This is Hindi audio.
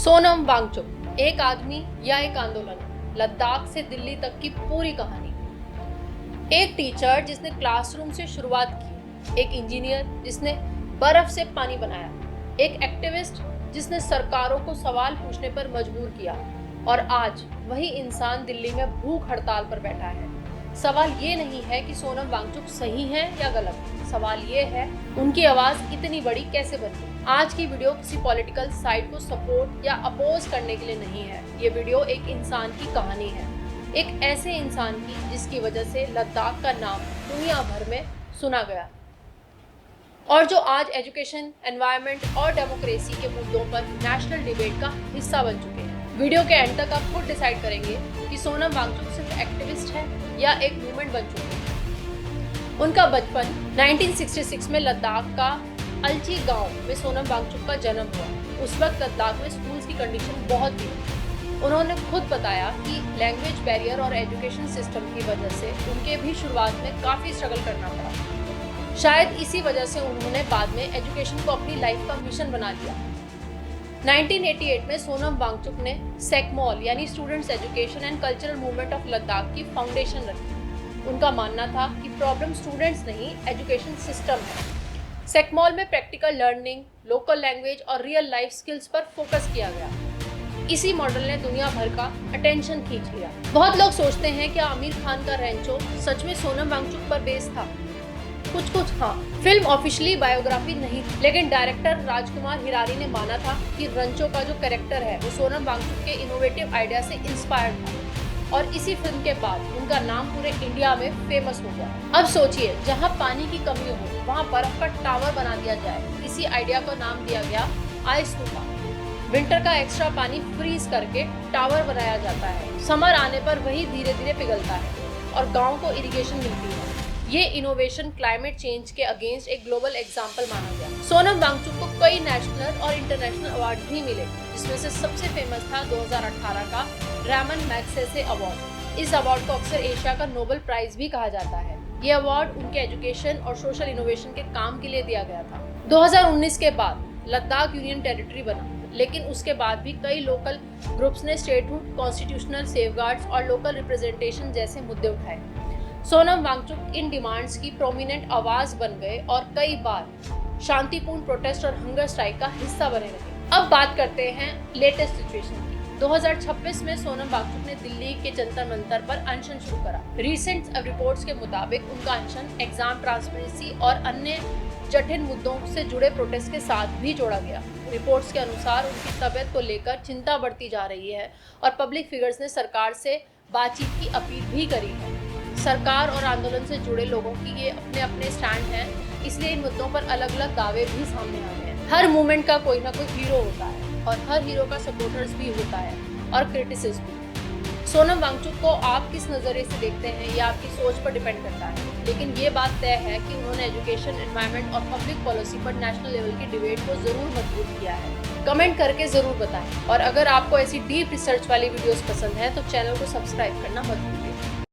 सोनम वांगचुक, एक आदमी या एक आंदोलन, लद्दाख से दिल्ली तक की पूरी कहानी। एक टीचर जिसने क्लासरूम से शुरुआत की, एक इंजीनियर जिसने बर्फ से पानी बनाया, एक एक्टिविस्ट जिसने सरकारों को सवाल पूछने पर मजबूर किया, और आज वही इंसान दिल्ली में भूख हड़ताल पर बैठा है। सवाल ये नहीं है कि सोनम वांगचुक सही है या गलत, सवाल ये है उनकी आवाज इतनी बड़ी कैसे बनी। आज की वीडियो किसी पॉलिटिकल साइड को सपोर्ट या अपोज करने के लिए नहीं है। ये वीडियो एक इंसान की कहानी है, एक ऐसे इंसान की जिसकी वजह से लद्दाख का नाम दुनिया भर में सुना गया, और जो आज एजुकेशन, एनवायरनमेंट और डेमोक्रेसी के मुद्दों पर नेशनल डिबेट का हिस्सा बन चुके हैं। वीडियो के एंड तक आप खुद डिसाइड करेंगे कि सोनम वांगचुक सिर्फ एक्टिविस्ट है या एक मूवमेंट बन चुकी है। उनका बचपन 1966 में लद्दाख का अलची गांव में सोनम वांगचुक का जन्म हुआ। उस वक्त लद्दाख में स्कूल्स की कंडीशन बहुत थी। उन्होंने खुद बताया कि लैंग्वेज बैरियर और एजुकेशन सिस्टम की वजह से उनके भी शुरुआत में काफ़ी स्ट्रगल करना पड़ा। शायद इसी वजह से उन्होंने बाद में एजुकेशन को अपनी लाइफ का मिशन बना लिया। 1988 में सोनम वांगचुक ने सेकमॉल यानी students education and cultural movement of Ladakh की फाउंडेशन रखी। उनका मानना था कि प्रॉब्लम स्टूडेंट्स नहीं, एजुकेशन सिस्टम है। सेकमॉल में प्रैक्टिकल लर्निंग, लोकल लैंग्वेज और रियल लाइफ स्किल्स पर फोकस किया गया। इसी मॉडल ने दुनिया भर का अटेंशन खींच लिया। बहुत लोग सोचते हैं कि आमिर खान का रैंचो सच में सोनम वांगचुक पर बेस्ड था। कुछ हाँ, फिल्म ऑफिशियली बायोग्राफी नहीं, लेकिन डायरेक्टर राजकुमार हिरानी ने माना था कि रंचो का जो कैरेक्टर है वो सोनम वांगचुक के इनोवेटिव आइडिया से इंस्पायर्ड था, और इसी फिल्म के बाद उनका नाम पूरे इंडिया में फेमस हो गया। अब सोचिए, जहाँ पानी की कमी हो वहाँ बर्फ का टावर बना दिया जाए। इसी आइडिया को नाम दिया गया आइस तूफान। विंटर का एक्स्ट्रा पानी फ्रीज करके टावर बनाया जाता है। समर आने पर वही धीरे धीरे पिघलता है और गाँव को इरिगेशन मिलती है। ये इनोवेशन क्लाइमेट चेंज के अगेंस्ट एक ग्लोबल एग्जाम्पल माना गया। सोनम वांगचुक को कई नेशनल और इंटरनेशनल अवार्ड भी मिले, जिसमें से सबसे फेमस था 2018 का रैमन मैग्सेसे अवार्ड। इस अवार्ड को अक्सर एशिया का नोबेल प्राइज भी कहा जाता है। ये अवार्ड उनके एजुकेशन और सोशल इनोवेशन के काम के लिए दिया गया था। 2019 के बाद लद्दाख यूनियन टेरिटरी बना, लेकिन उसके बाद भी कई लोकल ग्रुप्स ने स्टेटहुड, कॉन्स्टिट्यूशनल सेफगार्ड्स और लोकल रिप्रेजेंटेशन जैसे मुद्दे उठाए। सोनम वांगचुक इन डिमांड्स की प्रोमिनेंट आवाज बन गए और कई बार शांतिपूर्ण प्रोटेस्ट और हंगर स्ट्राइक का हिस्सा बने रहे। अब बात करते हैं लेटेस्ट सिचुएशन की। 2026 में सोनम वांगचुक ने दिल्ली के जंतर मंतर पर अनशन शुरू करा। रिसेंट रिपोर्ट्स के मुताबिक उनका अनशन एग्जाम ट्रांसपेरेंसी और अन्य जटिल मुद्दों से जुड़े प्रोटेस्ट के साथ भी जोड़ा गया। रिपोर्ट्स के अनुसार उनकी तबीयत को लेकर चिंता बढ़ती जा रही है और पब्लिक फिगर्स ने सरकार से बातचीत की अपील भी करी है। सरकार और आंदोलन से जुड़े लोगों की ये अपने अपने स्टैंड हैं, इसलिए इन मुद्दों पर अलग अलग दावे भी सामने आ रहे हैं। हर मूवमेंट का कोई ना कोई हीरो होता है और हर हीरो का सपोर्टर्स भी होता है और क्रिटिसिस्ट भी। सोनम वांगचुक को आप किस नज़रिए से देखते हैं ये आपकी सोच पर डिपेंड करता है, लेकिन ये बात तय है कि उन्होंने एजुकेशन, एनवायरनमेंट और पब्लिक पॉलिसी पर नेशनल लेवल की डिबेट को जरूर मजबूत किया है। कमेंट करके जरूर बताएं, और अगर आपको ऐसी डीप रिसर्च वाली वीडियोस पसंद है तो चैनल को सब्सक्राइब करना मत भूलिए।